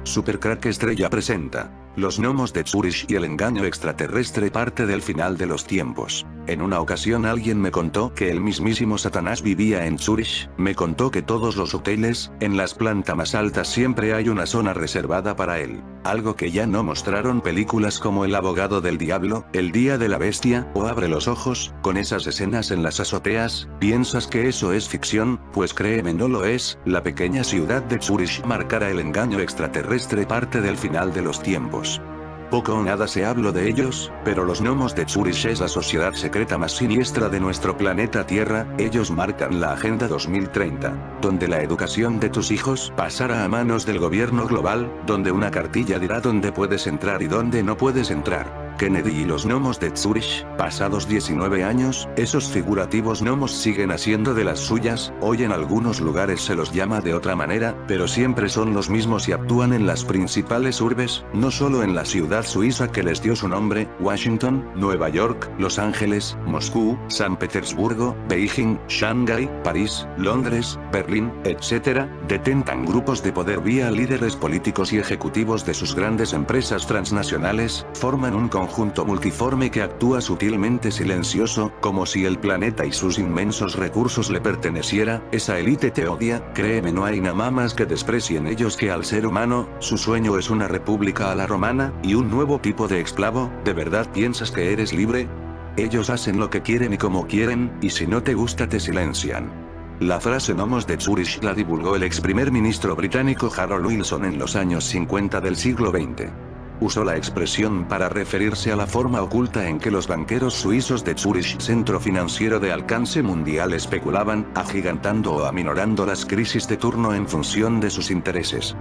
Super Crack Estrella presenta Los gnomos de Zurich y el engaño extraterrestre, parte del final de los tiempos. En una ocasión alguien me contó que el mismísimo Satanás vivía en Zurich. Me contó que todos los hoteles, en las plantas más altas siempre hay una zona reservada para él. Algo que ya no mostraron películas como El abogado del diablo, El día de la bestia, o Abre los ojos, con esas escenas en las azoteas. ¿Piensas que eso es ficción? Pues créeme, no lo es. La pequeña ciudad de Zurich marcará el engaño extraterrestre, parte del final de los tiempos. Poco o nada se habló de ellos, pero los gnomos de Zurich es la sociedad secreta más siniestra de nuestro planeta Tierra. Ellos marcan la Agenda 2030, donde la educación de tus hijos pasará a manos del gobierno global, donde una cartilla dirá dónde puedes entrar y dónde no puedes entrar. Kennedy y los gnomos de Zurich, pasados 19 años, esos figurativos gnomos siguen haciendo de las suyas. Hoy en algunos lugares se los llama de otra manera, pero siempre son los mismos y actúan en las principales urbes, no solo en la ciudad suiza que les dio su nombre, Washington, Nueva York, Los Ángeles, Moscú, San Petersburgo, Beijing, Shanghái, París, Londres, Berlín, etc. Detentan grupos de poder vía líderes políticos y ejecutivos de sus grandes empresas transnacionales, forman un conjunto multiforme que actúa sutilmente silencioso, como si el planeta y sus inmensos recursos le perteneciera. Esa élite te odia, créeme, no hay nada más que desprecien ellos que al ser humano. Su sueño es una república a la romana, y un nuevo tipo de esclavo. ¿De verdad piensas que eres libre? Ellos hacen lo que quieren y como quieren, y si no te gusta te silencian. La frase gnomos de Zurich la divulgó el ex primer ministro británico Harold Wilson en los años 50 del siglo XX. Usó la expresión para referirse a la forma oculta en que los banqueros suizos de Zurich, centro financiero de alcance mundial, especulaban, agigantando o aminorando las crisis de turno en función de sus intereses.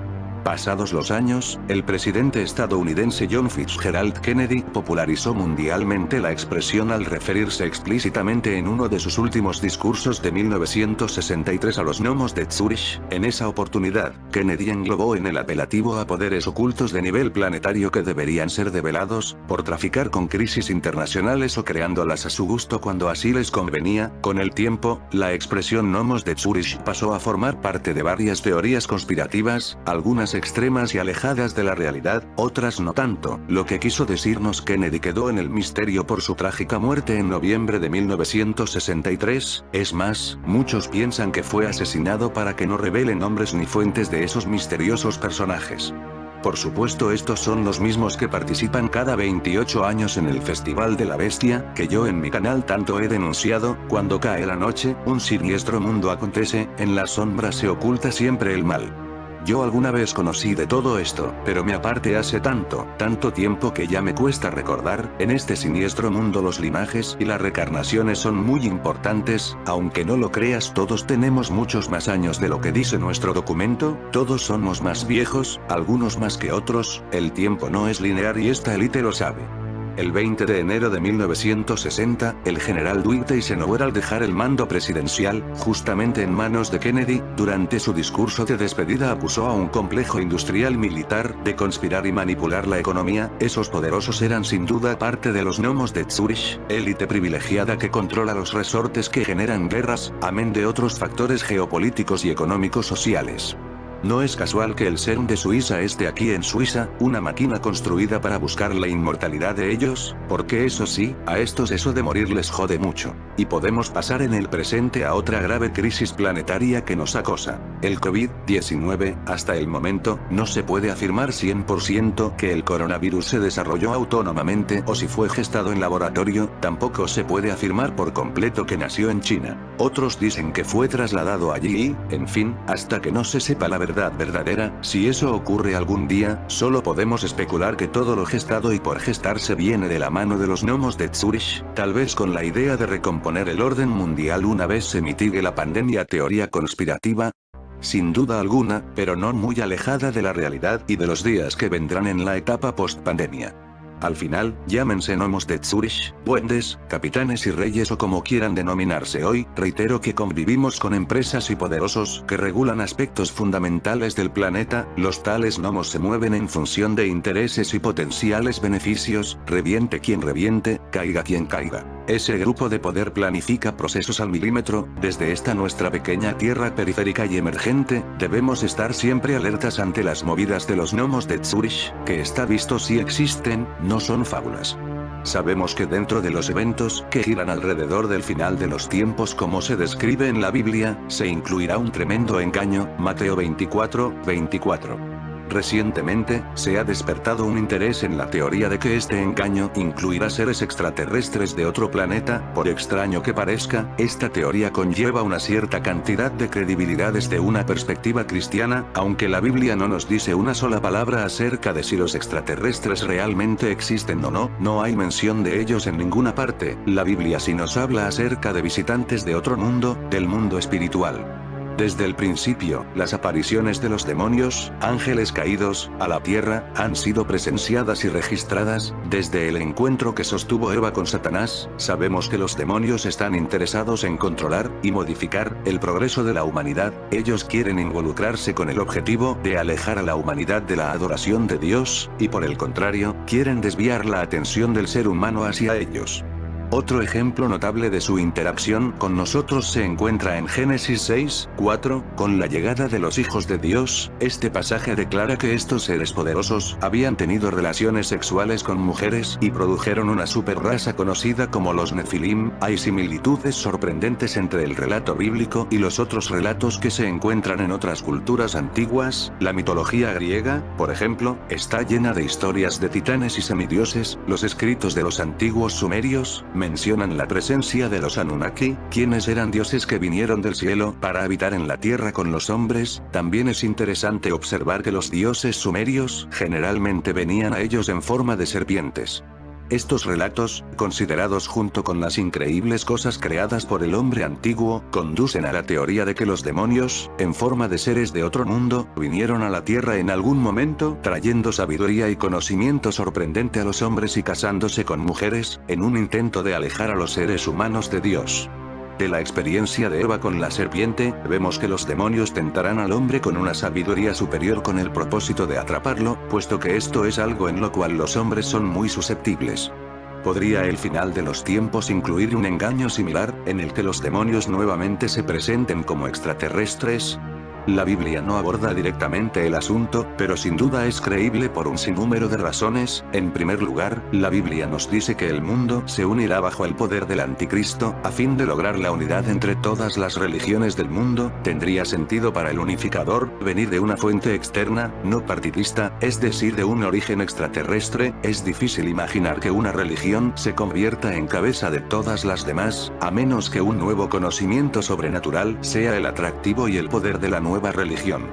Pasados los años, el presidente estadounidense John Fitzgerald Kennedy popularizó mundialmente la expresión al referirse explícitamente en uno de sus últimos discursos de 1963 a los gnomos de Zurich. En esa oportunidad, Kennedy englobó en el apelativo a poderes ocultos de nivel planetario que deberían ser develados, por traficar con crisis internacionales o creándolas a su gusto cuando así les convenía. Con el tiempo, la expresión gnomos de Zurich pasó a formar parte de varias teorías conspirativas, algunas extremas y alejadas de la realidad, otras no tanto. Lo que quiso decirnos Kennedy quedó en el misterio por su trágica muerte en noviembre de 1963, es más, muchos piensan que fue asesinado para que no revele nombres ni fuentes de esos misteriosos personajes. Por supuesto, estos son los mismos que participan cada 28 años en el Festival de la Bestia, que yo en mi canal tanto he denunciado. Cuando cae la noche, un siniestro mundo acontece, en las sombras se oculta siempre el mal. Yo alguna vez conocí de todo esto, pero me aparté hace tanto tiempo que ya me cuesta recordar. En este siniestro mundo los linajes y las reencarnaciones son muy importantes, aunque no lo creas, todos tenemos muchos más años de lo que dice nuestro documento, todos somos más viejos, algunos más que otros, el tiempo no es lineal y esta élite lo sabe. El 20 de enero de 1960, el general Dwight Eisenhower, al dejar el mando presidencial, justamente en manos de Kennedy, durante su discurso de despedida acusó a un complejo industrial militar de conspirar y manipular la economía. Esos poderosos eran sin duda parte de los gnomos de Zurich, élite privilegiada que controla los resortes que generan guerras, amén de otros factores geopolíticos y económicos sociales. No es casual que el Serum de Suiza esté aquí en Suiza, una máquina construida para buscar la inmortalidad de ellos, porque eso sí, a estos eso de morir les jode mucho. Y podemos pasar en el presente a otra grave crisis planetaria que nos acosa. El COVID-19, hasta el momento, no se puede afirmar 100% que el coronavirus se desarrolló autónomamente o si fue gestado en laboratorio, tampoco se puede afirmar por completo que nació en China. Otros dicen que fue trasladado allí y, en fin, hasta que no se sepa la verdad verdadera, si eso ocurre algún día, solo podemos especular que todo lo gestado y por gestarse viene de la mano de los gnomos de Zurich, tal vez con la idea de recomponer el orden mundial una vez se mitigue la pandemia. Teoría conspirativa, sin duda alguna, pero no muy alejada de la realidad y de los días que vendrán en la etapa post-pandemia. Al final, llámense gnomos de Zurich, duendes, capitanes y reyes o como quieran denominarse hoy, reitero que convivimos con empresas y poderosos que regulan aspectos fundamentales del planeta. Los tales gnomos se mueven en función de intereses y potenciales beneficios, reviente quien reviente, caiga quien caiga. Ese grupo de poder planifica procesos al milímetro, desde esta nuestra pequeña tierra periférica y emergente, debemos estar siempre alertas ante las movidas de los gnomos de Zurich, que está visto si existen, no son fábulas. Sabemos que dentro de los eventos que giran alrededor del final de los tiempos como se describe en la Biblia, se incluirá un tremendo engaño, Mateo 24:24. Recientemente, se ha despertado un interés en la teoría de que este engaño incluirá seres extraterrestres de otro planeta, por extraño que parezca, esta teoría conlleva una cierta cantidad de credibilidad desde una perspectiva cristiana, aunque la Biblia no nos dice una sola palabra acerca de si los extraterrestres realmente existen o no, no hay mención de ellos en ninguna parte, la Biblia sí nos habla acerca de visitantes de otro mundo, del mundo espiritual. Desde el principio, las apariciones de los demonios, ángeles caídos, a la tierra, han sido presenciadas y registradas. Desde el encuentro que sostuvo Eva con Satanás, sabemos que los demonios están interesados en controlar y modificar el progreso de la humanidad. Ellos quieren involucrarse con el objetivo de alejar a la humanidad de la adoración de Dios, y por el contrario, quieren desviar la atención del ser humano hacia ellos. Otro ejemplo notable de su interacción con nosotros se encuentra en Génesis 6:4, con la llegada de los hijos de Dios. Este pasaje declara que estos seres poderosos habían tenido relaciones sexuales con mujeres y produjeron una superraza conocida como los Nefilim. Hay similitudes sorprendentes entre el relato bíblico y los otros relatos que se encuentran en otras culturas antiguas. La mitología griega, por ejemplo, está llena de historias de titanes y semidioses. Los escritos de los antiguos sumerios mencionan la presencia de los Anunnaki, quienes eran dioses que vinieron del cielo para habitar en la tierra con los hombres. También es interesante observar que los dioses sumerios generalmente venían a ellos en forma de serpientes. Estos relatos, considerados junto con las increíbles cosas creadas por el hombre antiguo, conducen a la teoría de que los demonios, en forma de seres de otro mundo, vinieron a la tierra en algún momento, trayendo sabiduría y conocimiento sorprendente a los hombres y casándose con mujeres, en un intento de alejar a los seres humanos de Dios. De la experiencia de Eva con la serpiente, vemos que los demonios tentarán al hombre con una sabiduría superior con el propósito de atraparlo, puesto que esto es algo en lo cual los hombres son muy susceptibles. ¿Podría el final de los tiempos incluir un engaño similar, en el que los demonios nuevamente se presenten como extraterrestres? La Biblia no aborda directamente el asunto, pero sin duda es creíble por un sinnúmero de razones. En primer lugar, la Biblia nos dice que el mundo se unirá bajo el poder del anticristo, a fin de lograr la unidad entre todas las religiones del mundo. Tendría sentido para el unificador venir de una fuente externa, no partidista, es decir, de un origen extraterrestre. Es difícil imaginar que una religión se convierta en cabeza de todas las demás, a menos que un nuevo conocimiento sobrenatural sea el atractivo y el poder de la nueva religión.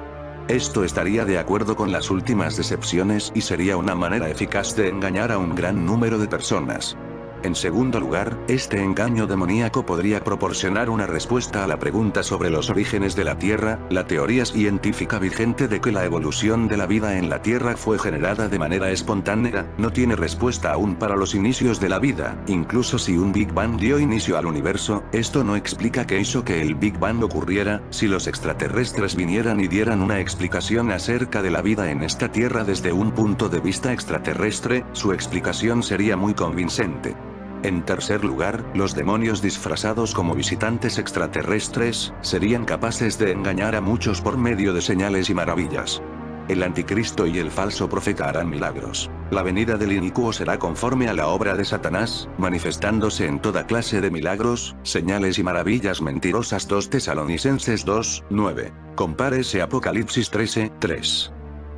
Esto estaría de acuerdo con las últimas decepciones y sería una manera eficaz de engañar a un gran número de personas. En segundo lugar, este engaño demoníaco podría proporcionar una respuesta a la pregunta sobre los orígenes de la Tierra. La teoría científica vigente de que la evolución de la vida en la Tierra fue generada de manera espontánea, no tiene respuesta aún para los inicios de la vida. Incluso si un Big Bang dio inicio al universo, esto no explica qué hizo que el Big Bang ocurriera. Si los extraterrestres vinieran y dieran una explicación acerca de la vida en esta Tierra desde un punto de vista extraterrestre, su explicación sería muy convincente. En tercer lugar, los demonios disfrazados como visitantes extraterrestres, serían capaces de engañar a muchos por medio de señales y maravillas. El anticristo y el falso profeta harán milagros. La venida del inicuo será conforme a la obra de Satanás, manifestándose en toda clase de milagros, señales y maravillas mentirosas. 2 Tesalonicenses 2:9. Compárese Apocalipsis 13:3.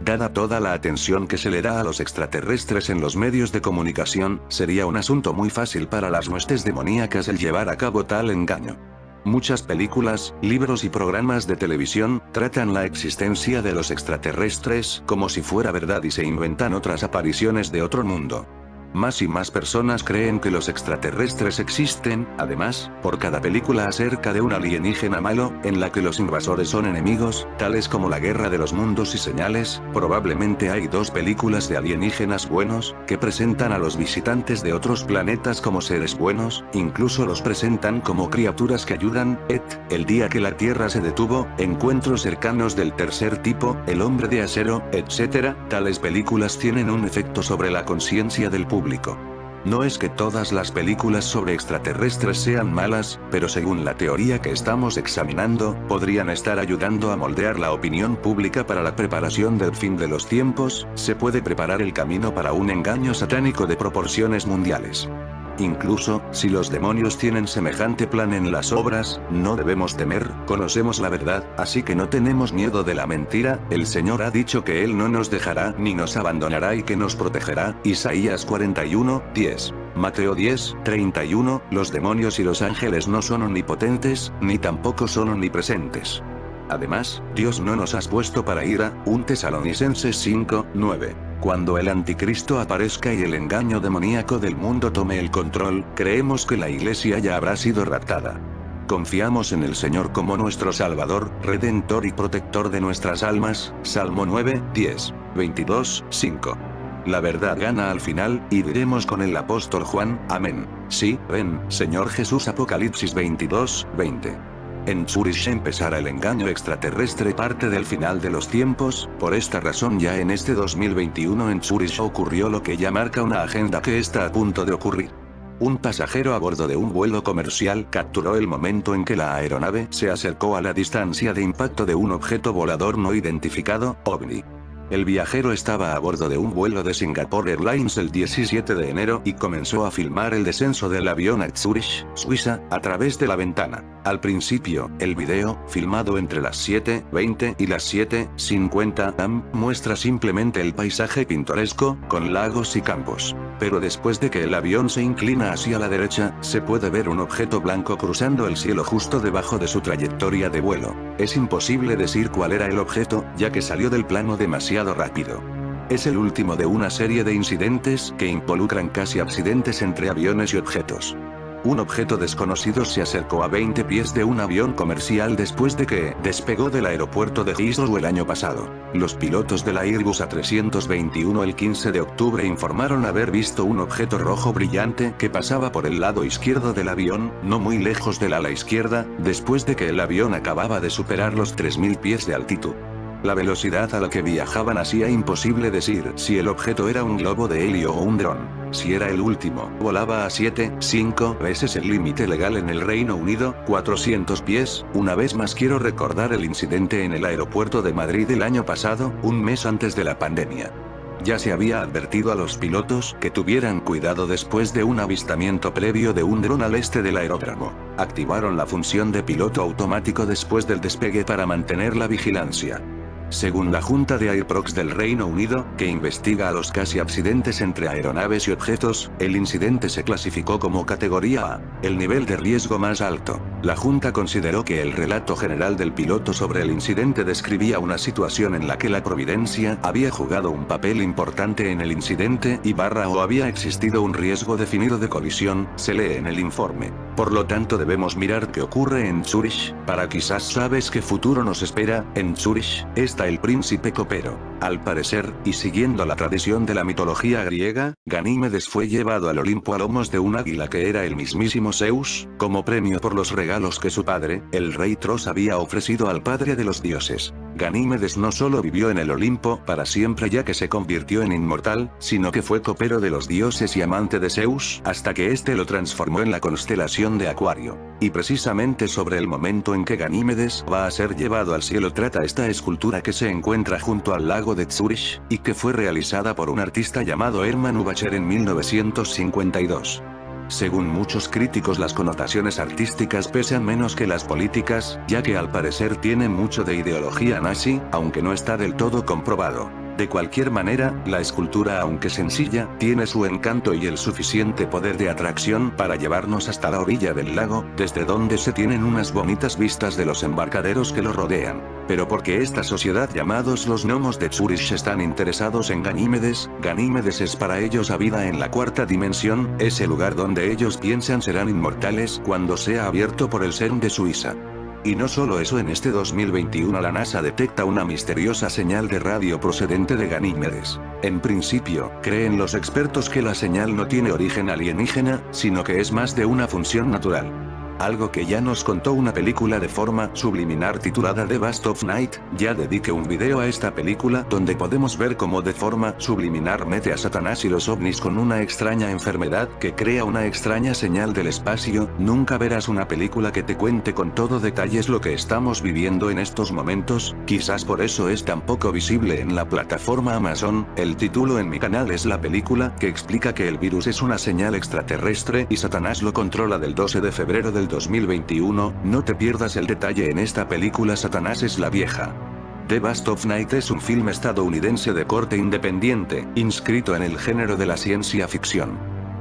Dada toda la atención que se le da a los extraterrestres en los medios de comunicación, sería un asunto muy fácil para las huestes demoníacas el llevar a cabo tal engaño. Muchas películas, libros y programas de televisión tratan la existencia de los extraterrestres como si fuera verdad y se inventan otras apariciones de otro mundo. Más y más personas creen que los extraterrestres existen. Además, por cada película acerca de un alienígena malo, en la que los invasores son enemigos, tales como La Guerra de los Mundos y Señales, probablemente hay 2 películas de alienígenas buenos, que presentan a los visitantes de otros planetas como seres buenos, incluso los presentan como criaturas que ayudan. El día que la Tierra se detuvo, Encuentros cercanos del tercer tipo, El hombre de acero, etc. Tales películas tienen un efecto sobre la conciencia del público. No es que todas las películas sobre extraterrestres sean malas, pero según la teoría que estamos examinando, podrían estar ayudando a moldear la opinión pública para la preparación del fin de los tiempos. Se puede preparar el camino para un engaño satánico de proporciones mundiales. Incluso, si los demonios tienen semejante plan en las obras, no debemos temer, conocemos la verdad, así que no tenemos miedo de la mentira. El Señor ha dicho que Él no nos dejará ni nos abandonará y que nos protegerá. Isaías 41:10. Mateo 10:31. Los demonios y los ángeles no son omnipotentes, ni tampoco son omnipresentes. Además, Dios no nos ha puesto para ira. 1 Tesalonicenses 5:9. Cuando el anticristo aparezca y el engaño demoníaco del mundo tome el control, creemos que la iglesia ya habrá sido raptada. Confiamos en el Señor como nuestro Salvador, Redentor y Protector de nuestras almas. Salmo 9:10. 22:5. La verdad gana al final, y diremos con el apóstol Juan, amén. Sí, ven, Señor Jesús. Apocalipsis 22:20. En Zúrich empezará el engaño extraterrestre, parte del final de los tiempos. Por esta razón ya en este 2021 en Zúrich ocurrió lo que ya marca una agenda que está a punto de ocurrir. Un pasajero a bordo de un vuelo comercial capturó el momento en que la aeronave se acercó a la distancia de impacto de un objeto volador no identificado, OVNI. El viajero estaba a bordo de un vuelo de Singapore Airlines el 17 de enero y comenzó a filmar el descenso del avión a Zúrich, Suiza, a través de la ventana. Al principio, el video, filmado entre las 7:20 y las 7:50 am, muestra simplemente el paisaje pintoresco, con lagos y campos. Pero después de que el avión se inclina hacia la derecha, se puede ver un objeto blanco cruzando el cielo justo debajo de su trayectoria de vuelo. Es imposible decir cuál era el objeto, ya que salió del plano demasiado rápido. Es el último de una serie de incidentes que involucran casi accidentes entre aviones y objetos. Un objeto desconocido se acercó a 20 pies de un avión comercial después de que despegó del aeropuerto de Heathrow el año pasado. Los pilotos del Airbus A321 el 15 de octubre informaron haber visto un objeto rojo brillante que pasaba por el lado izquierdo del avión, no muy lejos del ala izquierda, después de que el avión acababa de superar los 3000 pies de altitud. La velocidad a la que viajaban hacía imposible decir si el objeto era un globo de helio o un dron. Si era el último, volaba a 7,5 veces el límite legal en el Reino Unido, 400 pies. Una vez más quiero recordar el incidente en el aeropuerto de Madrid el año pasado, un mes antes de la pandemia. Ya se había advertido a los pilotos que tuvieran cuidado después de un avistamiento previo de un dron al este del aeródromo. Activaron la función de piloto automático después del despegue para mantener la vigilancia. Según la Junta de Airprox del Reino Unido, que investiga a los casi accidentes entre aeronaves y objetos, el incidente se clasificó como categoría A, el nivel de riesgo más alto. La Junta consideró que el relato general del piloto sobre el incidente describía una situación en la que la providencia había jugado un papel importante en el incidente o había existido un riesgo definido de colisión, se lee en el informe. Por lo tanto debemos mirar qué ocurre en Zúrich, para quizás sabes qué futuro nos espera. En Zúrich está el príncipe copero. Al parecer, y siguiendo la tradición de la mitología griega, Ganímedes fue llevado al Olimpo a lomos de un águila que era el mismísimo Zeus, como premio por los regalos que su padre, el rey Tros, había ofrecido al padre de los dioses. Ganímedes no solo vivió en el Olimpo para siempre ya que se convirtió en inmortal, sino que fue copero de los dioses y amante de Zeus, hasta que éste lo transformó en la constelación de Acuario. Y precisamente sobre el momento en que Ganímedes va a ser llevado al cielo trata esta escultura que se encuentra junto al lago de Zúrich, y que fue realizada por un artista llamado Hermann Ubacher en 1952. Según muchos críticos, las connotaciones artísticas pesan menos que las políticas, ya que al parecer tiene mucho de ideología nazi, aunque no está del todo comprobado. De cualquier manera, la escultura, aunque sencilla, tiene su encanto y el suficiente poder de atracción para llevarnos hasta la orilla del lago, desde donde se tienen unas bonitas vistas de los embarcaderos que lo rodean. Pero porque esta sociedad llamados los gnomos de Zúrich están interesados en Ganímedes, Ganímedes es para ellos la vida en la cuarta dimensión, ese lugar donde ellos piensan serán inmortales cuando sea abierto por el CERN de Suiza. Y no solo eso, en este 2021 la NASA detecta una misteriosa señal de radio procedente de Ganímedes. En principio, creen los expertos que la señal no tiene origen alienígena, sino que es más de una función natural. algo que ya nos contó una película de forma subliminar titulada The Vast of Night. Ya dediqué un video a esta película donde podemos ver cómo de forma subliminar mete a Satanás y los ovnis con una extraña enfermedad que crea una extraña señal del espacio. Nunca verás una película que te cuente con todo detalles lo que estamos viviendo en estos momentos, quizás por eso es tan poco visible en la plataforma Amazon. El título en mi canal es la película que explica que el virus es una señal extraterrestre y Satanás lo controla del 12 de febrero del 2021, no te pierdas el detalle en esta película. Satanás es la vieja. The Vast of Night es un film estadounidense de corte independiente, inscrito en el género de la ciencia ficción.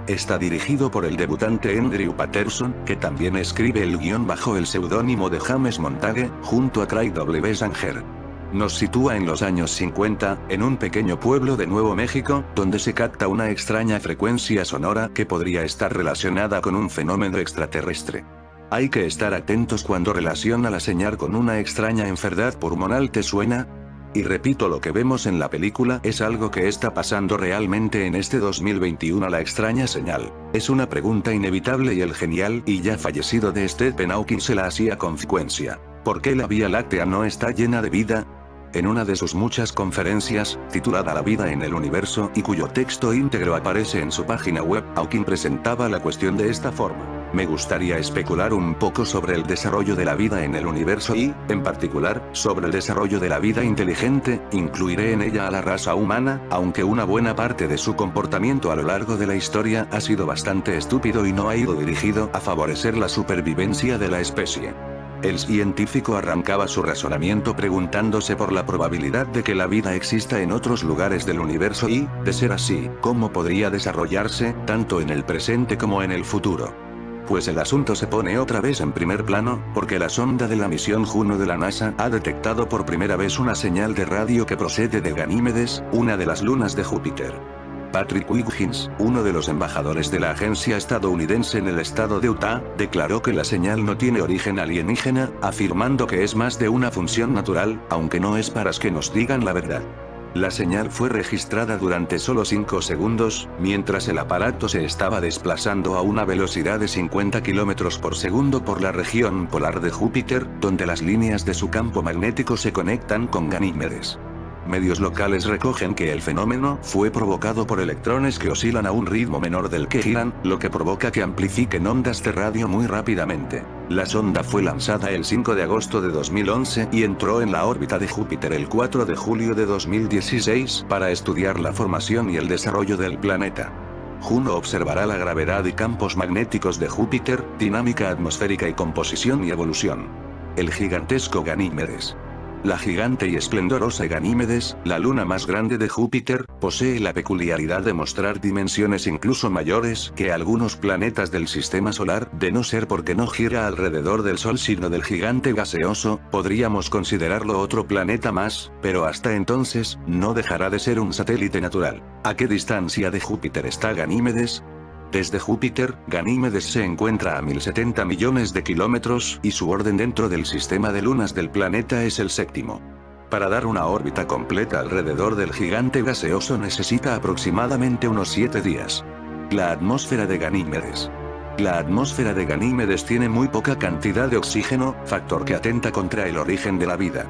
Está dirigido por el debutante Andrew Patterson, que también escribe el guión bajo el seudónimo de James Montague, junto a Craig W. Sanger. Nos sitúa en los años 50, en un pequeño pueblo de Nuevo México, donde se capta una extraña frecuencia sonora que podría estar relacionada con un fenómeno extraterrestre. Hay que estar atentos cuando relaciona la señal con una extraña enfermedad pulmonar. ¿Te suena? Y repito, lo que vemos en la película es algo que está pasando realmente en este 2021. La extraña señal es una pregunta inevitable y el genial y ya fallecido de Stephen Hawking se la hacía con frecuencia. ¿Por qué la Vía Láctea no está llena de vida? En una de sus muchas conferencias, titulada La vida en el universo y cuyo texto íntegro aparece en su página web, Hawking presentaba la cuestión de esta forma: me gustaría especular un poco sobre el desarrollo de la vida en el universo y, en particular, sobre el desarrollo de la vida inteligente. Incluiré en ella a la raza humana, aunque una buena parte de su comportamiento a lo largo de la historia ha sido bastante estúpido y no ha ido dirigido a favorecer la supervivencia de la especie. El científico arrancaba su razonamiento preguntándose por la probabilidad de que la vida exista en otros lugares del universo y, de ser así, cómo podría desarrollarse, tanto en el presente como en el futuro. Pues el asunto se pone otra vez en primer plano, porque la sonda de la misión Juno de la NASA ha detectado por primera vez una señal de radio que procede de Ganímedes, una de las lunas de Júpiter. Patrick Wiggins, uno de los embajadores de la agencia estadounidense en el estado de Utah, declaró que la señal no tiene origen alienígena, afirmando que es más de una función natural, aunque no es para que nos digan la verdad. La señal fue registrada durante solo 5 segundos, mientras el aparato se estaba desplazando a una velocidad de 50 km por segundo por la región polar de Júpiter, donde las líneas de su campo magnético se conectan con Ganímedes. Medios locales recogen que el fenómeno fue provocado por electrones que oscilan a un ritmo menor del que giran, lo que provoca que amplifiquen ondas de radio muy rápidamente. La sonda fue lanzada el 5 de agosto de 2011 y entró en la órbita de Júpiter el 4 de julio de 2016 para estudiar la formación y el desarrollo del planeta. Juno observará la gravedad y campos magnéticos de Júpiter, dinámica atmosférica y composición y evolución. El gigantesco Ganímedes. La gigante y esplendorosa Ganímedes, la luna más grande de Júpiter, posee la peculiaridad de mostrar dimensiones incluso mayores que algunos planetas del sistema solar, de no ser porque no gira alrededor del Sol sino del gigante gaseoso, podríamos considerarlo otro planeta más, pero hasta entonces, no dejará de ser un satélite natural. ¿A qué distancia de Júpiter está Ganímedes? Desde Júpiter, Ganímedes se encuentra a 1070 millones de kilómetros y su orden dentro del sistema de lunas del planeta es el séptimo. Para dar una órbita completa alrededor del gigante gaseoso necesita aproximadamente unos 7 días. La atmósfera de Ganímedes. La atmósfera de Ganímedes tiene muy poca cantidad de oxígeno, factor que atenta contra el origen de la vida.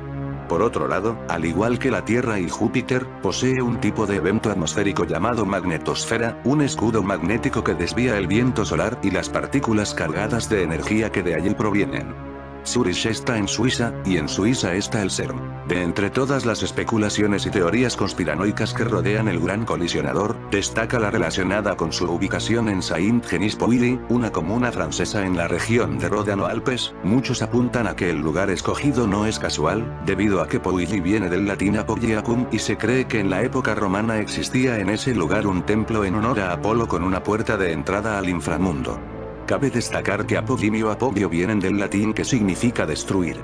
Por otro lado, al igual que la Tierra y Júpiter, posee un tipo de evento atmosférico llamado magnetosfera, un escudo magnético que desvía el viento solar y las partículas cargadas de energía que de allí provienen. Zurich está en Suiza, y en Suiza está el CERN. De entre todas las especulaciones y teorías conspiranoicas que rodean el gran colisionador, destaca la relacionada con su ubicación en Saint-Denis-Pouilly, una comuna francesa en la región de Ródano-Alpes. Muchos apuntan a que el lugar escogido no es casual, debido a que Pouilly viene del latín Apogeacum y se cree que en la época romana existía en ese lugar un templo en honor a Apolo con una puerta de entrada al inframundo. Cabe destacar que apogimio o apogeo vienen del latín que significa destruir.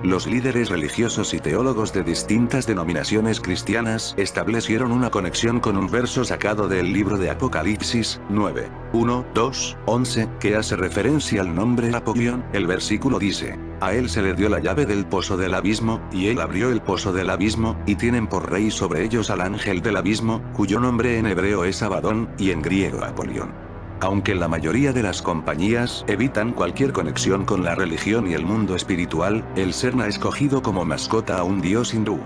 Los líderes religiosos y teólogos de distintas denominaciones cristianas establecieron una conexión con un verso sacado del libro de Apocalipsis, 9, 1, 2, 11, que hace referencia al nombre Apogeon. El versículo dice: a él se le dio la llave del pozo del abismo, y él abrió el pozo del abismo, y tienen por rey sobre ellos al ángel del abismo, cuyo nombre en hebreo es Abadón, y en griego Apolión. Aunque la mayoría de las compañías evitan cualquier conexión con la religión y el mundo espiritual, el Serna ha escogido como mascota a un dios hindú.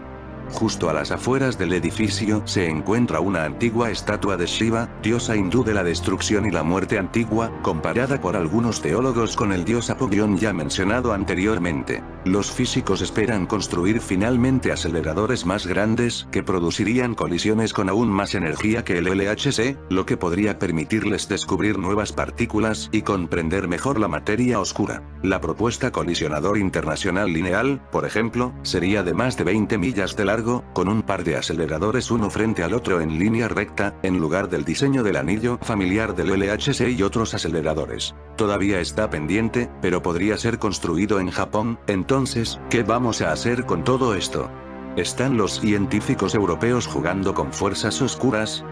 Justo a las afueras del edificio se encuentra una antigua estatua de Shiva, diosa hindú de la destrucción y la muerte antigua, comparada por algunos teólogos con el dios Apollón ya mencionado anteriormente. Los físicos esperan construir finalmente aceleradores más grandes que producirían colisiones con aún más energía que el LHC, lo que podría permitirles descubrir nuevas partículas y comprender mejor la materia oscura. La propuesta colisionador internacional lineal, por ejemplo, sería de más de 20 millas de largo, con un par de aceleradores uno frente al otro en línea recta, en lugar del diseño del anillo familiar del LHC y otros aceleradores. Todavía está pendiente, pero podría ser construido en Japón. Entonces, ¿qué vamos a hacer con todo esto? ¿Están los científicos europeos jugando con fuerzas oscuras?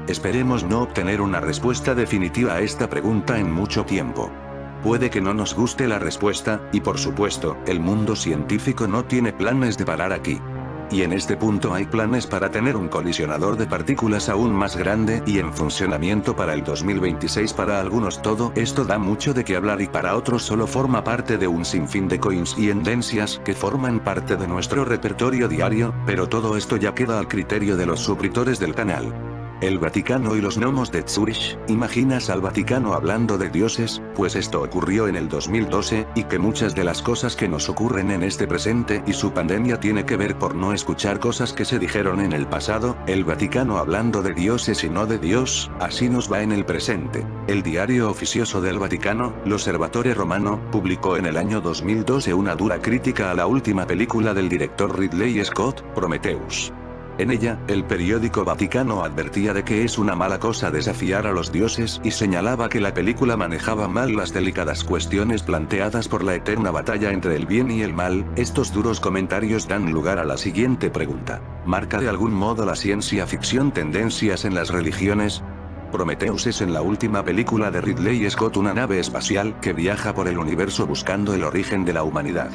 Esperemos no obtener una respuesta definitiva a esta pregunta en mucho tiempo. Puede que no nos guste la respuesta, y por supuesto, el mundo científico no tiene planes de parar aquí. Y en este punto hay planes para tener un colisionador de partículas aún más grande y en funcionamiento para el 2026. Para algunos todo esto da mucho de qué hablar y para otros solo forma parte de un sinfín de coincidencias que forman parte de nuestro repertorio diario, pero todo esto ya queda al criterio de los suscriptores del canal. El Vaticano y los gnomos de Zurich. ¿Imaginas al Vaticano hablando de dioses? Pues esto ocurrió en el 2012, y que muchas de las cosas que nos ocurren en este presente y su pandemia tiene que ver por no escuchar cosas que se dijeron en el pasado. El Vaticano hablando de dioses y no de Dios, así nos va en el presente. El diario oficioso del Vaticano, l'Osservatore Romano, publicó en el año 2012 una dura crítica a la última película del director Ridley Scott, Prometheus. En ella, el periódico Vaticano advertía de que es una mala cosa desafiar a los dioses y señalaba que la película manejaba mal las delicadas cuestiones planteadas por la eterna batalla entre el bien y el mal. Estos duros comentarios dan lugar a la siguiente pregunta: ¿marca de algún modo la ciencia ficción tendencias en las religiones? Prometheus es en la última película de Ridley Scott una nave espacial que viaja por el universo buscando el origen de la humanidad.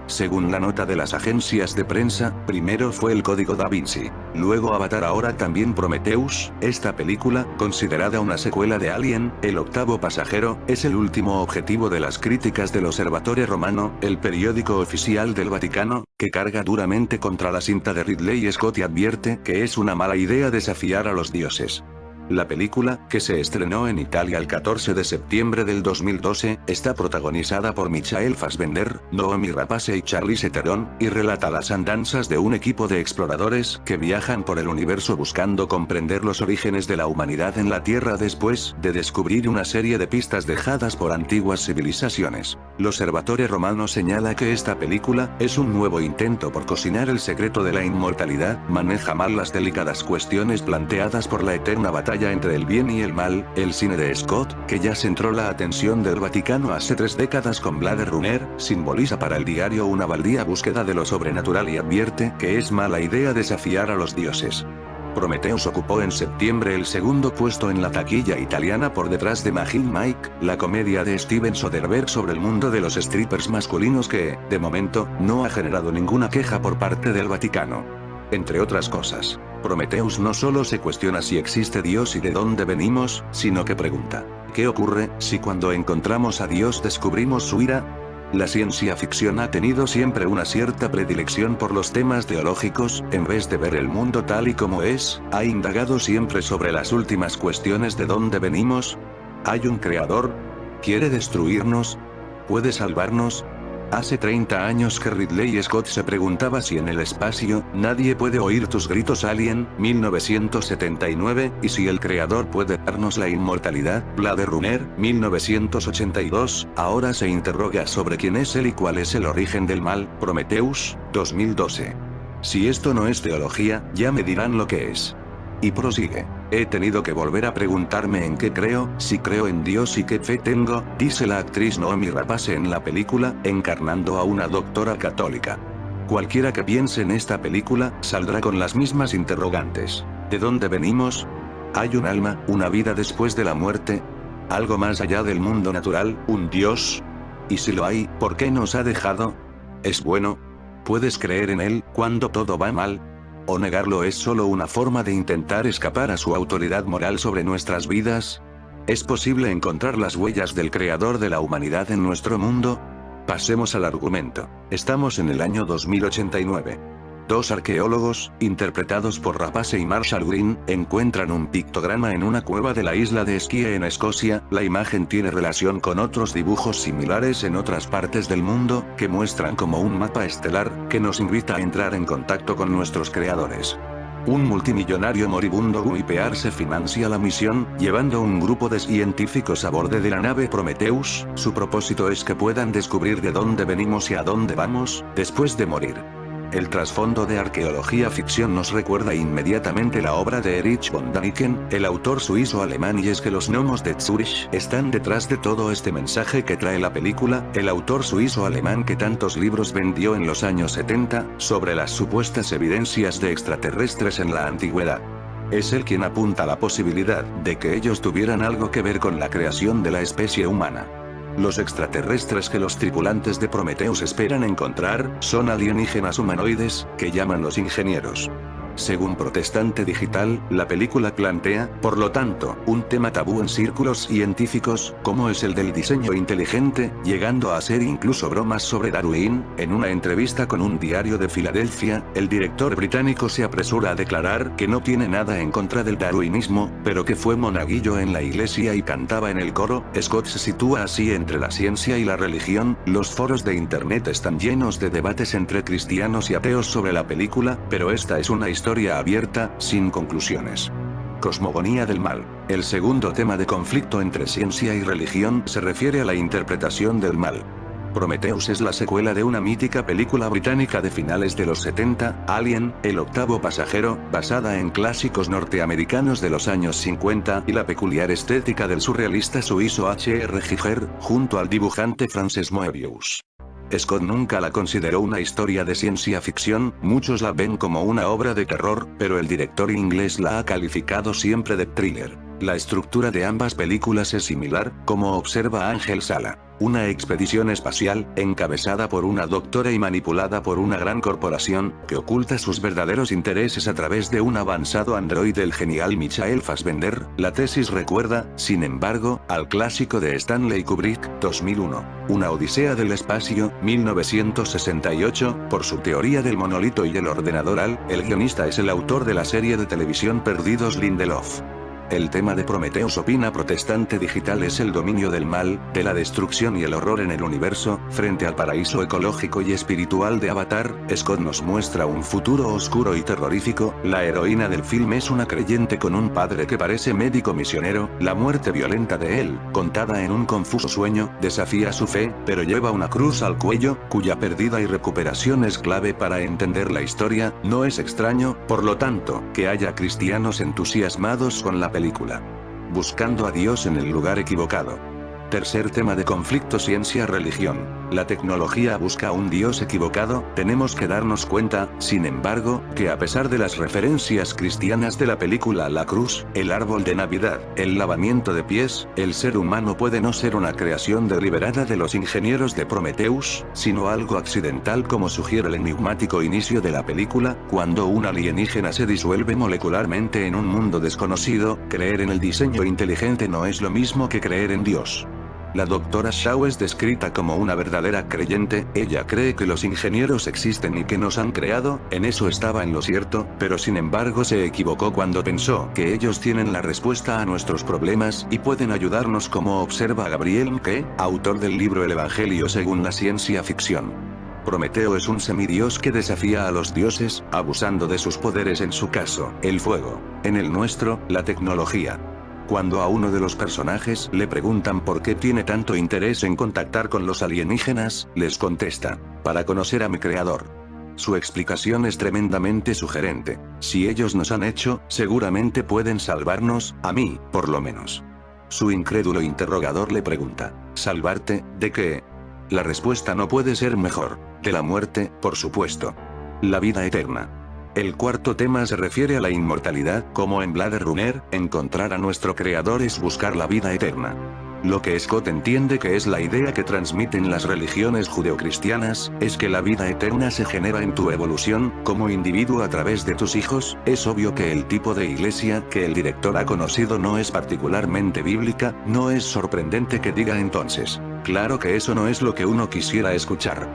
Según la nota de las agencias de prensa, primero fue el Código Da Vinci, luego Avatar, ahora también Prometheus. Esta película, considerada una secuela de Alien, el octavo pasajero, es el último objetivo de las críticas del Osservatore Romano, el periódico oficial del Vaticano, que carga duramente contra la cinta de Ridley Scott y advierte que es una mala idea desafiar a los dioses. La película, que se estrenó en Italia el 14 de septiembre del 2012, está protagonizada por Michael Fassbender, Noomi Rapace y Charlize Theron, y relata las andanzas de un equipo de exploradores que viajan por el universo buscando comprender los orígenes de la humanidad en la Tierra después de descubrir una serie de pistas dejadas por antiguas civilizaciones. L'Osservatore Romano señala que esta película es un nuevo intento por cocinar el secreto de la inmortalidad, maneja mal las delicadas cuestiones planteadas por la eterna batalla entre el bien y el mal. El cine de Scott, que ya centró la atención del Vaticano hace 3 décadas con Blade Runner, simboliza para el diario una baldía búsqueda de lo sobrenatural y advierte que es mala idea desafiar a los dioses. Prometheus ocupó en septiembre el segundo puesto en la taquilla italiana por detrás de Magic Mike, la comedia de Steven Soderbergh sobre el mundo de los strippers masculinos que, de momento, no ha generado ninguna queja por parte del Vaticano. Entre otras cosas, Prometheus no solo se cuestiona si existe Dios y de dónde venimos, sino que pregunta: ¿qué ocurre si cuando encontramos a Dios descubrimos su ira? La ciencia ficción ha tenido siempre una cierta predilección por los temas teológicos. En vez de ver el mundo tal y como es, ha indagado siempre sobre las últimas cuestiones: ¿de dónde venimos? ¿Hay un creador? ¿Quiere destruirnos? ¿Puede salvarnos? Hace 30 años que Ridley Scott se preguntaba si en el espacio nadie puede oír tus gritos. Alien, 1979, y si el creador puede darnos la inmortalidad. Blade Runner, 1982, ahora se interroga sobre quién es él y cuál es el origen del mal. Prometheus, 2012. Si esto no es teología, ya me dirán lo que es. Y prosigue: he tenido que volver a preguntarme en qué creo, si creo en Dios y qué fe tengo, dice la actriz Noomi Rapace en la película, encarnando a una doctora católica. Cualquiera que piense en esta película, saldrá con las mismas interrogantes. ¿De dónde venimos? ¿Hay un alma, una vida después de la muerte? ¿Algo más allá del mundo natural, un Dios? Y si lo hay, ¿por qué nos ha dejado? ¿Es bueno? ¿Puedes creer en él cuando todo va mal? ¿O negarlo es solo una forma de intentar escapar a su autoridad moral sobre nuestras vidas? ¿Es posible encontrar las huellas del creador de la humanidad en nuestro mundo? Pasemos al argumento. Estamos en el año 2089. Dos arqueólogos, interpretados por Rapace y Marshall Green, encuentran un pictograma en una cueva de la isla de Skye en Escocia. La imagen tiene relación con otros dibujos similares en otras partes del mundo, que muestran como un mapa estelar, que nos invita a entrar en contacto con nuestros creadores. Un multimillonario moribundo Guy Pearce financia la misión, llevando un grupo de científicos a bordo de la nave Prometheus. Su propósito es que puedan descubrir de dónde venimos y a dónde vamos, después de morir. El trasfondo de arqueología ficción nos recuerda inmediatamente la obra de Erich von Däniken, el autor suizo-alemán, y es que los gnomos de Zurich están detrás de todo este mensaje que trae la película. El autor suizo-alemán que tantos libros vendió en los años 70, sobre las supuestas evidencias de extraterrestres en la antigüedad. Es él quien apunta a la posibilidad de que ellos tuvieran algo que ver con la creación de la especie humana. Los extraterrestres que los tripulantes de Prometheus esperan encontrar, son alienígenas humanoides, que llaman los ingenieros. Según Protestante Digital, la película plantea, por lo tanto, un tema tabú en círculos científicos, como es el del diseño inteligente, llegando a hacer incluso bromas sobre Darwin. En una entrevista con un diario de Filadelfia, el director británico se apresura a declarar que no tiene nada en contra del darwinismo, pero que fue monaguillo en la iglesia y cantaba en el coro. Scott se sitúa así entre la ciencia y la religión. Los foros de internet están llenos de debates entre cristianos y ateos sobre la película, pero esta es una historia abierta, sin conclusiones. Cosmogonía del mal. El segundo tema de conflicto entre ciencia y religión se refiere a la interpretación del mal. Prometheus es la secuela de una mítica película británica de finales de los 70, Alien, el octavo pasajero, basada en clásicos norteamericanos de los años 50, y la peculiar estética del surrealista suizo H.R. Giger, junto al dibujante Frances Moebius. Scott nunca la consideró una historia de ciencia ficción, muchos la ven como una obra de terror, pero el director inglés la ha calificado siempre de thriller. La estructura de ambas películas es similar, como observa Ángel Sala. Una expedición espacial, encabezada por una doctora y manipulada por una gran corporación, que oculta sus verdaderos intereses a través de un avanzado androide del genial Michael Fassbender. La tesis recuerda, sin embargo, al clásico de Stanley Kubrick, 2001, Una odisea del espacio, 1968, por su teoría del monolito y el ordenador AL. El guionista es el autor de la serie de televisión Perdidos, Lindelof. El tema de Prometheus, opina Protestante Digital, es el dominio del mal, de la destrucción y el horror en el universo, frente al paraíso ecológico y espiritual de Avatar. Scott nos muestra un futuro oscuro y terrorífico. La heroína del film es una creyente con un padre que parece médico misionero. La muerte violenta de él, contada en un confuso sueño, desafía su fe, pero lleva una cruz al cuello, cuya pérdida y recuperación es clave para entender la historia. No es extraño, por lo tanto, que haya cristianos entusiasmados con la película. Buscando a Dios en el lugar equivocado. Tercer tema de conflicto: ciencia-religión. La tecnología busca a un Dios equivocado. Tenemos que darnos cuenta, sin embargo, que a pesar de las referencias cristianas de la película La Cruz, el árbol de Navidad, el lavamiento de pies, el ser humano puede no ser una creación deliberada de los ingenieros de Prometheus, sino algo accidental, como sugiere el enigmático inicio de la película, cuando un alienígena se disuelve molecularmente en un mundo desconocido. Creer en el diseño inteligente no es lo mismo que creer en Dios. La doctora Shaw es descrita como una verdadera creyente. Ella cree que los ingenieros existen y que nos han creado. En eso estaba en lo cierto, pero sin embargo se equivocó cuando pensó que ellos tienen la respuesta a nuestros problemas y pueden ayudarnos, como observa Gabriel Mke, autor del libro El Evangelio según la ciencia ficción. Prometeo es un semidios que desafía a los dioses, abusando de sus poderes, en su caso, el fuego; en el nuestro, la tecnología. Cuando a uno de los personajes le preguntan por qué tiene tanto interés en contactar con los alienígenas, les contesta: para conocer a mi creador. Su explicación es tremendamente sugerente. Si ellos nos han hecho, seguramente pueden salvarnos, a mí, por lo menos. Su incrédulo interrogador le pregunta: ¿salvarte, de qué? La respuesta no puede ser mejor: de la muerte, por supuesto. La vida eterna. El cuarto tema se refiere a la inmortalidad. Como en Blade Runner, encontrar a nuestro creador es buscar la vida eterna. Lo que Scott entiende que es la idea que transmiten las religiones judeocristianas, es que la vida eterna se genera en tu evolución, como individuo a través de tus hijos. Es obvio que el tipo de iglesia que el director ha conocido no es particularmente bíblica. No es sorprendente que diga entonces, claro que eso no es lo que uno quisiera escuchar.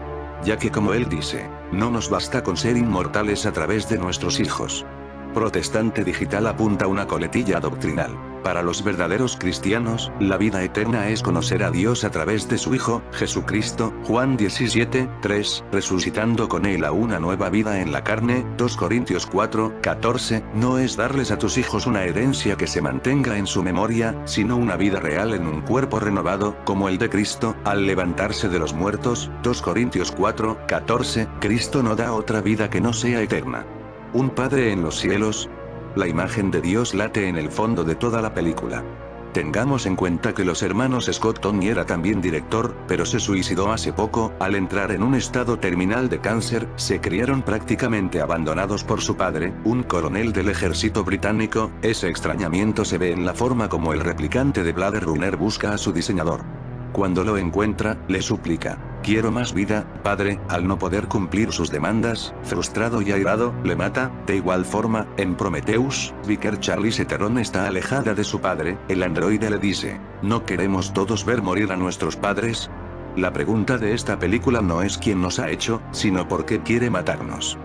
Ya que como él dice, no nos basta con ser inmortales a través de nuestros hijos. Protestante Digital apunta una coletilla doctrinal. Para los verdaderos cristianos, la vida eterna es conocer a Dios a través de su Hijo, Jesucristo, Juan 17:3, resucitando con él a una nueva vida en la carne, 2 Corintios 4:14, no es darles a tus hijos una herencia que se mantenga en su memoria, sino una vida real en un cuerpo renovado, como el de Cristo, al levantarse de los muertos, 2 Corintios 4:14, Cristo no da otra vida que no sea eterna. ¿Un padre en los cielos? La imagen de Dios late en el fondo de toda la película. Tengamos en cuenta que los hermanos Scott Tony era también director, pero se suicidó hace poco. Al entrar en un estado terminal de cáncer, se criaron prácticamente abandonados por su padre, un coronel del ejército británico. Ese extrañamiento se ve en la forma como el replicante de Blade Runner busca a su diseñador. Cuando lo encuentra, le suplica, quiero más vida, padre. Al no poder cumplir sus demandas, frustrado y airado, le mata. De igual forma, en Prometheus, Vicker Charlize Theron está alejada de su padre. El androide le dice, ¿no queremos todos ver morir a nuestros padres? La pregunta de esta película no es quién nos ha hecho, sino por qué quiere matarnos.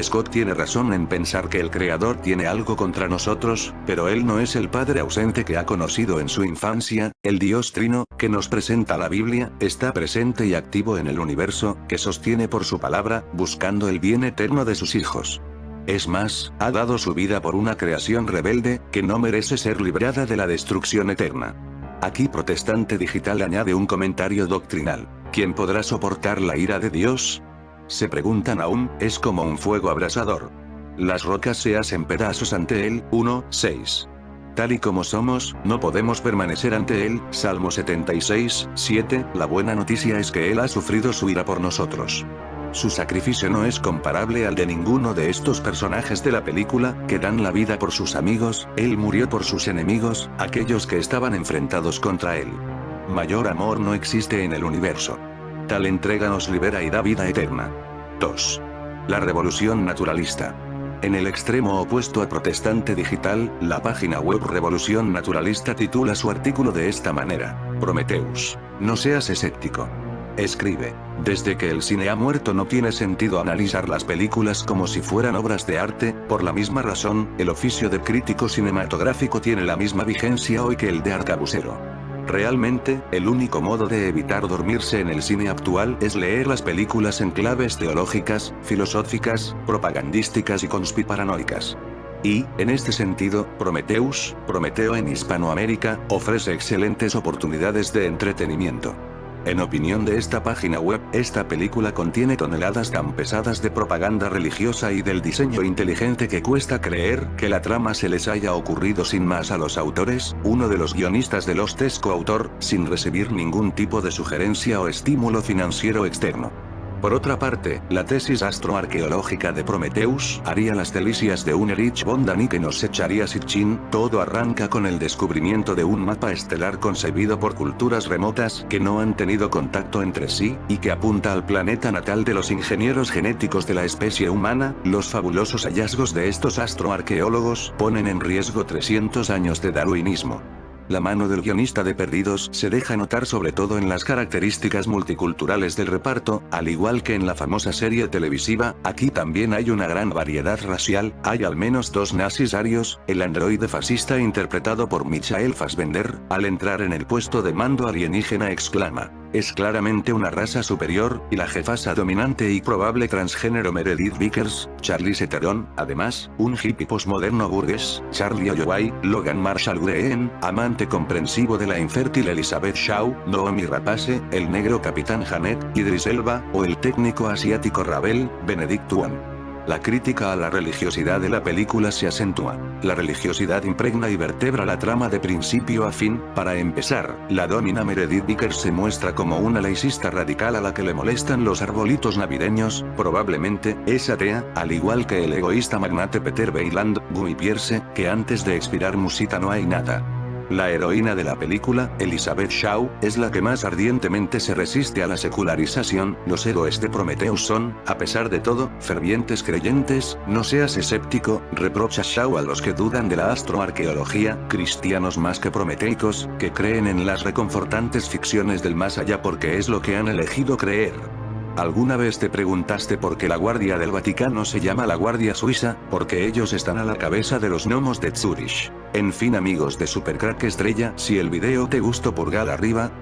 Scott tiene razón en pensar que el Creador tiene algo contra nosotros, pero él no es el padre ausente que ha conocido en su infancia. El Dios Trino, que nos presenta la Biblia, está presente y activo en el universo, que sostiene por su palabra, buscando el bien eterno de sus hijos. Es más, ha dado su vida por una creación rebelde, que no merece ser librada de la destrucción eterna. Aquí Protestante Digital añade un comentario doctrinal. ¿Quién podrá soportar la ira de Dios? Se preguntan aún, es como un fuego abrasador. Las rocas se hacen pedazos ante él. 1:6. Tal y como somos, no podemos permanecer ante él. Salmo 76:7. La buena noticia es que él ha sufrido su ira por nosotros. Su sacrificio no es comparable al de ninguno de estos personajes de la película, que dan la vida por sus amigos. Él murió por sus enemigos, aquellos que estaban enfrentados contra él. Mayor amor no existe en el universo. Tal entrega nos libera y da vida eterna. 2. La revolución naturalista. En el extremo opuesto a Protestante Digital, la página web Revolución Naturalista titula su artículo de esta manera: Prometheus. No seas escéptico. Escribe, desde que el cine ha muerto no tiene sentido analizar las películas como si fueran obras de arte. Por la misma razón, el oficio de crítico cinematográfico tiene la misma vigencia hoy que el de arcabucero. Realmente, el único modo de evitar dormirse en el cine actual es leer las películas en claves teológicas, filosóficas, propagandísticas y conspiranoicas. Y, en este sentido, Prometeo en Hispanoamérica, ofrece excelentes oportunidades de entretenimiento. En opinión de esta página web, esta película contiene toneladas tan pesadas de propaganda religiosa y del diseño inteligente que cuesta creer que la trama se les haya ocurrido sin más a los autores. Uno de los guionistas de Lost es coautor, sin recibir ningún tipo de sugerencia o estímulo financiero externo. Por otra parte, la tesis astroarqueológica de Prometheus haría las delicias de un Erich von Däniken que nos echaría Sitchin. Todo arranca con el descubrimiento de un mapa estelar concebido por culturas remotas que no han tenido contacto entre sí, y que apunta al planeta natal de los ingenieros genéticos de la especie humana. Los fabulosos hallazgos de estos astroarqueólogos ponen en riesgo 300 años de darwinismo. La mano del guionista de Perdidos se deja notar sobre todo en las características multiculturales del reparto. Al igual que en la famosa serie televisiva, aquí también hay una gran variedad racial. Hay al menos 2 nazis arios. El androide fascista interpretado por Michael Fassbender, al entrar en el puesto de mando alienígena exclama, es claramente una raza superior. Y la jefasa dominante y probable transgénero Meredith Vickers, Charlize Theron, además, un hippie posmoderno burgués, Charlie Holloway, Logan Marshall Green, amante comprensivo de la infértil Elizabeth Shaw, Noomi Rapace, el negro Capitán Janet, Idris Elba, o el técnico asiático Ravel, Benedict Wong. La crítica a la religiosidad de la película se acentúa. La religiosidad impregna y vertebra la trama de principio a fin. Para empezar, la domina Meredith Vickers se muestra como una laicista radical a la que le molestan los arbolitos navideños. Probablemente, es atea, al igual que el egoísta magnate Peter Weyland, Guy Pearce, que antes de expirar musita no hay nada. La heroína de la película, Elizabeth Shaw, es la que más ardientemente se resiste a la secularización. Los héroes de Prometheus son, a pesar de todo, fervientes creyentes. No seas escéptico, reprocha Shaw a los que dudan de la astroarqueología, cristianos más que prometeicos, que creen en las reconfortantes ficciones del más allá porque es lo que han elegido creer. ¿Alguna vez te preguntaste por qué la Guardia del Vaticano se llama la Guardia Suiza? Porque ellos están a la cabeza de los gnomos de Zurich. En fin amigos de Supercrack Estrella, si el video te gustó pulgar arriba,